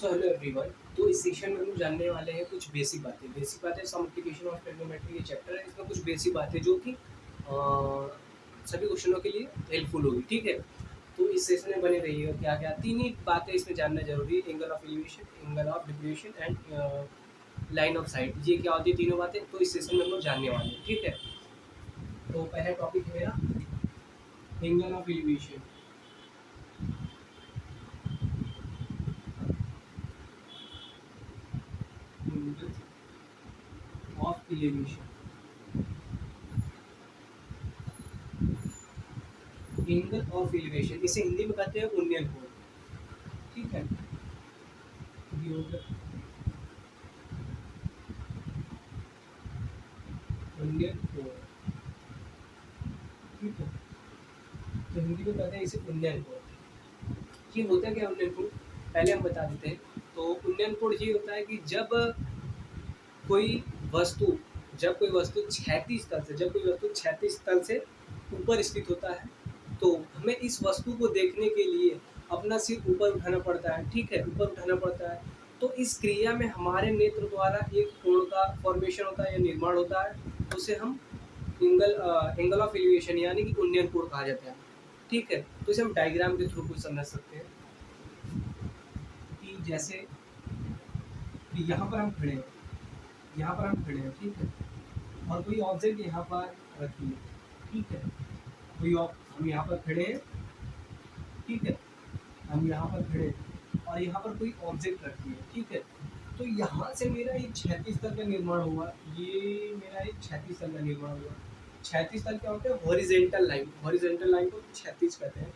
So hello everyone. तो इस session में हम लोग जानने वाले हैं कुछ बेसिक बातें सम ऑफ ट्रिग्नोमेट्री ये चैप्टर है। इसमें कुछ बेसिक बातें जो कि सभी क्वेश्चनों के लिए हेल्पफुल होगी। ठीक है, तो इस सेशन में बने रहिएगा। क्या क्या तीन ही बातें इसमें जानना जरूरी है: angle of elevation, angle of depression and line of site. ये क्या होती है तीनों बातें, तो इस सेशन में हम लोग जानने वाले हैं। ठीक है, तो पहला टॉपिक है मेरा angle of elevation. Of elevation, angle of elevation, इसे हिंदी में कहते हैं उन्नयन कोण। ठीक है, ये हो गया उन्नयन कोण। ठीक है, तो हिंदी में कहते हैं इसे उन्नयन कोण। ये होता है क्या उन्नयन कोण, पहले हम बता देते हैं। तो उन्नयन कोण ये होता है कि कोई वस्तु जब कोई वस्तु क्षैतिज तल से ऊपर स्थित होता है, तो हमें इस वस्तु को देखने के लिए अपना सिर ऊपर उठाना पड़ता है। ठीक है, ऊपर उठाना पड़ता है। तो इस क्रिया में हमारे नेत्र द्वारा एक कोण का फॉर्मेशन होता है या निर्माण होता है, तो उसे हम एंगल ऑफ एलिवेशन यानी कि उन्नयन कोण कहा जाता है। ठीक है, तो इसे हम डायग्राम के थ्रू कुछ समझ सकते हैं कि जैसे कि यहाँ पर हम खड़े हैं, ठीक है, और कोई ऑब्जेक्ट यहाँ पर रखिए। ठीक है, हम यहाँ पर खड़े हैं। ठीक है, हम यहाँ पर खड़े हैं और यहाँ पर कोई ऑब्जेक्ट रखिए। ठीक है, तो यहाँ से मेरा एक क्षैतिज तल का निर्माण हुआ। ये मेरा एक क्षैतिज तल का निर्माण हुआ। क्षैतिज तल क्या होता है? हॉरिजेंटल लाइन को क्षैतिज कहते हैं।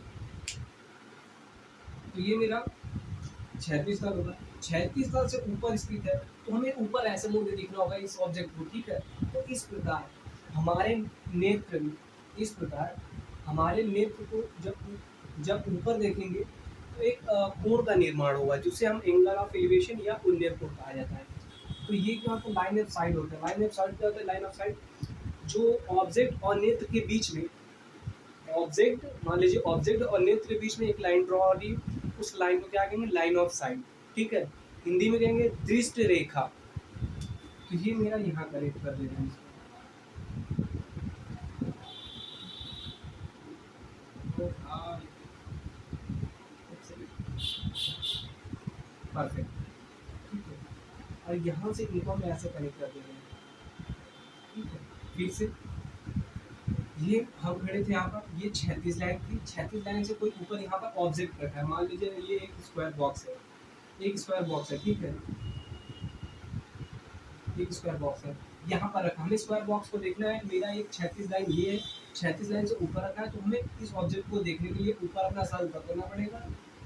तो ये मेरा क्षैतिज तल होगा। क्षैतिज तल से ऊपर स्थित है, तो हमें ऊपर ऐसे मुड़ के दिखना होगा इस ऑब्जेक्ट को। ठीक है, तो इस प्रकार हमारे नेत्र को जब ऊपर देखेंगे तो एक कोण का निर्माण होगा, जिसे हम एंगल ऑफ एलिवेशन या उन्नयन कोण कहा जाता है। तो ये क्या होता है? लाइन ऑफ साइट होता है। लाइन ऑफ साइट क्या होता है? लाइन ऑफ साइट जो ऑब्जेक्ट और नेत्र के बीच में, मान लीजिए ऑब्जेक्ट और नेत्र के बीच में एक लाइन ड्रॉ हो रही है, उस लाइन को क्या कहेंगे? Line of site. ठीक है, हिंदी में कहेंगे दृष्टि रेखा। तो ये मेरा यहाँ कनेक्ट कर देना है। परफेक्ट। ठीक है, और यहाँ से इनको हम ऐसे कनेक्ट कर देंगे। ठीक है, फिर से ये हम खड़े थे यहाँ पर, ये क्षैतिज लाइन थी। क्षैतिज लाइन से कोई ऊपर यहाँ पर ऑब्जेक्ट रखा है। मान लीजिए ये एक स्क्वायर बॉक्स है। ठीक है, एक स्क्वायर बॉक्स है यहाँ पर रखा। हमें स्क्वायर बॉक्स को देखना है। मेरा एक क्षैतिज लाइन ये है, क्षैतिज लाइन से ऊपर रखा है, तो हमें इस ऑब्जेक्ट को देखने के लिए ऊपर अपना सर ऊपर करना पड़ेगा।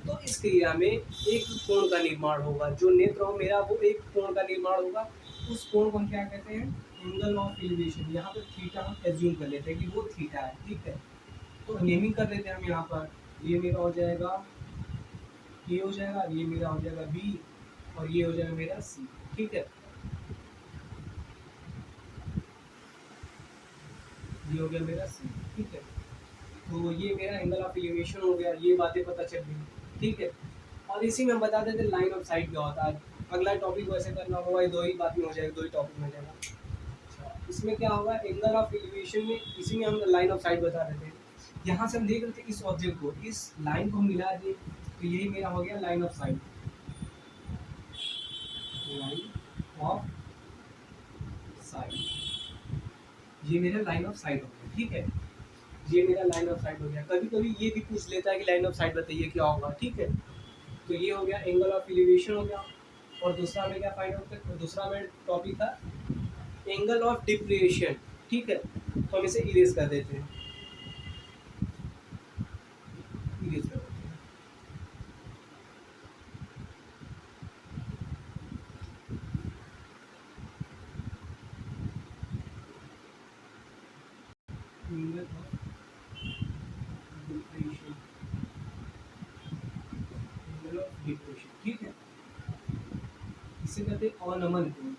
तो इस क्रिया में एक कोण का निर्माण होगा। जो नेत्र हो मेरा, वो एक कोण का निर्माण होगा। उस कोण को हम क्या कहते हैं? Angle of elevation. यहाँ पर थीटा हम एज्यूम कर लेते हैं कि वो थीटा है। ठीक है, तो नेमिंग कर लेते हैं हम यहाँ पर। ये मेरा हो जाएगा ए, हो जाएगा ये मेरा हो जाएगा बी, और ये हो जाएगा मेरा सी। ठीक है, ये हो गया मेरा सी। ठीक है, तो ये मेरा एंगल ऑफ एलिवेशन हो गया। ये बातें पता चल गई। ठीक है, और इसी में हम बता देते लाइन ऑफ साइट क्या होता है। अगला टॉपिक वैसे करना होगा, ये दो ही बात में हो जाएगा, दो ही टॉपिक में हो जाएगा। अच्छा, इसमें क्या होगा? एंगल ऑफ एलिवेशन में इसी में हम लाइन ऑफ साइट बता देते हैं। यहाँ से हम देख रहे थे इस ऑब्जेक्ट को, इस लाइन को हम मिला दिए, तो यही मेरा हो गया line of site. Line of site, ये मेरा लाइन ऑफ साइट हो गया। ठीक है, ये मेरा लाइन ऑफ साइट हो गया। कभी कभी ये भी पूछ लेता है कि लाइन ऑफ साइट बताइए क्या होगा। ठीक है, तो ये हो गया एंगल ऑफ एलिवेशन हो गया। और दूसरा में क्या फाइंड आउट कर, दूसरा में टॉपिक था एंगल ऑफ डिप्रेशन। ठीक है, तो हम इसे इरेज कर देते हैं। इरेज कर देते हैं। Angle of depression, angle of depression. ठीक है, इसे कहते हैं अनमन कोण।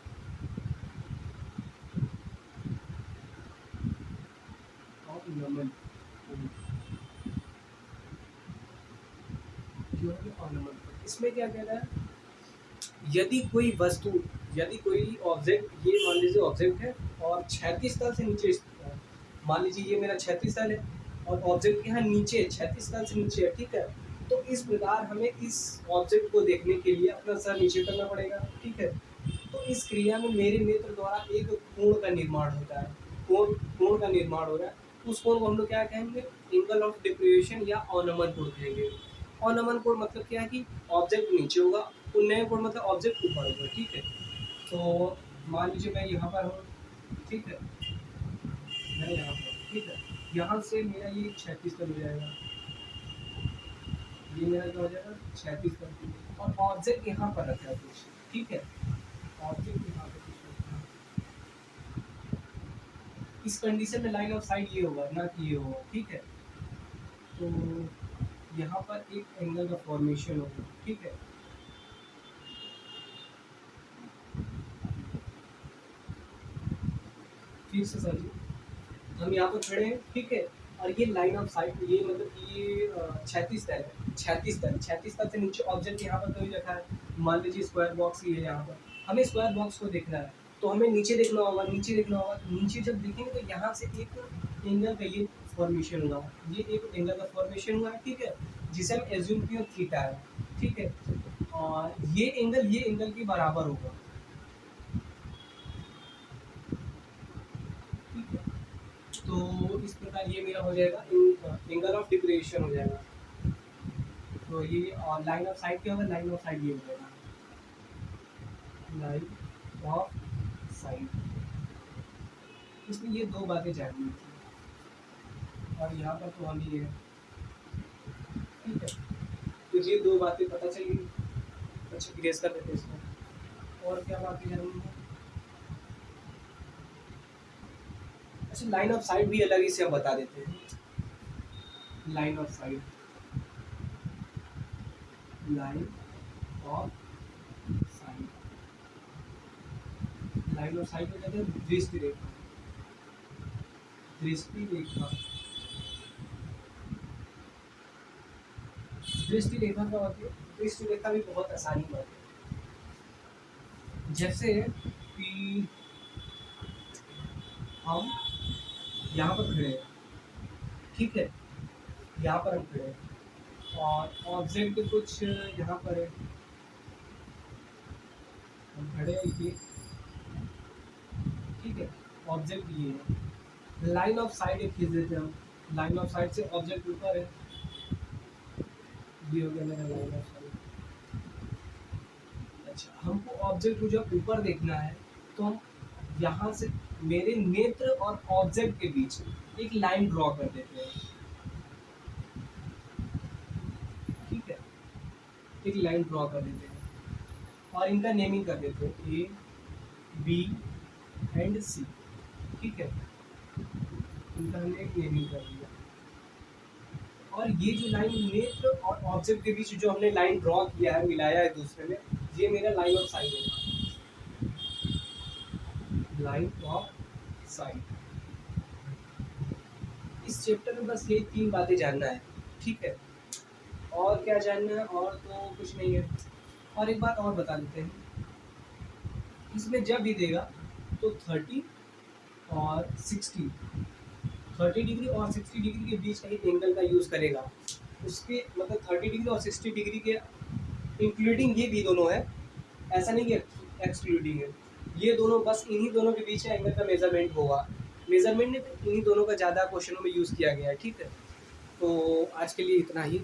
अनमन कोण, जो है अनमन कोण। इसमें क्या कहता है? यदि कोई वस्तु, यदि कोई ऑब्जेक्ट, ये मान लीजिए ऑब्जेक्ट है और 36 तल से नीचे स्थित है, मान लीजिए ये मेरा 36 तल है और ऑब्जेक्ट यहाँ नीचे 36 तल से नीचे है, ठीक है। तो इस प्रकार हमें इस ऑब्जेक्ट को देखने के लिए अपना सर नीचे करना पड़ेगा, ठीक है। तो इस क्रिया में मेरे नेत्र द्वारा एक कोण का निर्माण होता है, कोण कोण का निर्माण हो रहा है। उस कोण को हम लोग क्या कहेंगे, एंगल ऑफ डिप्रिएशन या अवनमन कोण कहेंगे। अवनमन कोण मतलब क्या है कि ऑब्जेक्ट नीचे होगा, उन्नयन कोण मतलब ऑब्जेक्ट ऊपर होगा, ठीक है। तो मान लीजिए मैं यहाँ पर हूँ, ठीक है, मैं यहाँ पर हूँ, ठीक है। यहाँ से मेरा ये 36 तक हो जाएगा, ये मेरा क्या हो जाएगा 36 तक, और ऑब्जेक्ट यहाँ पर रखा है कुछ, ठीक है। ऑब्जेक्ट यहाँ पे कुछ रखा है। इस कंडीशन में लाइन ऑफ साइट ये होगा ना कि ये होगा, ठीक है। तो यहाँ पर एक एंगल का फॉर्मेशन होगा, ठीक है। फिर से सर जी, हम यहाँ पर खड़े हैं, ठीक है। और ये लाइन ऑफ साइट, ये मतलब ये 36 तल है, 36 तल से नीचे ऑब्जेक्ट यहाँ पर कोई रखा है, मान लीजिए स्क्वायर बॉक्स ही है यहाँ पर। हमें स्क्वायर बॉक्स को देखना है, तो हमें नीचे देखना होगा, नीचे देखना होगा। नीचे जब देखेंगे तो यहाँ से एक एंगल का ये फॉर्मेशन हुआ, ये एक एंगल का फॉर्मेशन हुआ है, ठीक है, जिसे हम एज्यूम किए थीटा है, ठीक है। और ये एंगल के बराबर होगा, ठीक है। तो इस प्रकार ये मेरा हो जाएगा एंगल ऑफ डिप्रिएशन हो जाएगा। तो ये लाइन ऑफ साइट क्या होगा, लाइन ऑफ साइट ये हो जाएगा, लाइन ऑफ साइट। इसमें ये दो बातें जाननी थी और यहाँ पर तो हम ही है, ठीक है। तो ये दो बातें पता चली। अच्छा ग्रेस कर देते इसको, और क्या बातें जाननी है। अच्छा लाइन ऑफ साइट भी अलग ही से हम बता देते हैं। Line of site, line of site, line of site को कहते हैं दृष्टि रेखा, दृष्टि रेखा। दृष्टि रेखा क्या होती है, दृष्टि रेखा भी बहुत आसानी बात है। जैसे कि हम यहाँ पर खड़े हैं, ठीक है, यहाँ पर हम खड़े हैं और ऑब्जेक्ट कुछ यहाँ पर है, हम खड़े हैं ये, ठीक है। ऑब्जेक्ट ये है, लाइन ऑफ साइट एक खींच देते हैं हम, लाइन ऑफ साइट से ऑब्जेक्ट ऊपर है, ये हो गया मेरा लाइन ऑफ साइट। अच्छा हमको ऑब्जेक्ट को जब ऊपर देखना है तो हम यहाँ से मेरे नेत्र और ऑब्जेक्ट के बीच एक लाइन ड्रॉ कर देते हैं, ठीक है, एक लाइन ड्रॉ कर देते हैं और इनका नेमिंग कर देते हैं ए बी एंड सी, ठीक है। इनका हमने एक नेमिंग कर दिया और ये जो लाइन नेत्र और ऑब्जेक्ट के बीच जो हमने लाइन ड्रॉ किया है, मिलाया है दूसरे में, ये मेरा लाइन ऑफ साइट होगा, लाइन ऑफ साइट। इस चैप्टर में बस ये तीन बातें जानना है, ठीक है। और क्या जानना है, और तो कुछ नहीं है। और एक बात और बता देते हैं, इसमें जब भी देगा तो 30 और 60, 30 डिग्री और 60 डिग्री के बीच का ही एंगल का यूज़ करेगा। उसके मतलब 30 डिग्री और 60 डिग्री के इंक्लूडिंग ये भी दोनों है, ऐसा नहीं कि एक्सक्लूडिंग है, ये दोनों बस इन्हीं दोनों के बीच एंगल का मेजरमेंट होगा। मेजरमेंट ने इन्हीं दोनों का ज़्यादा क्वेश्चनों में यूज़ किया गया है, ठीक है। तो आज के लिए इतना ही।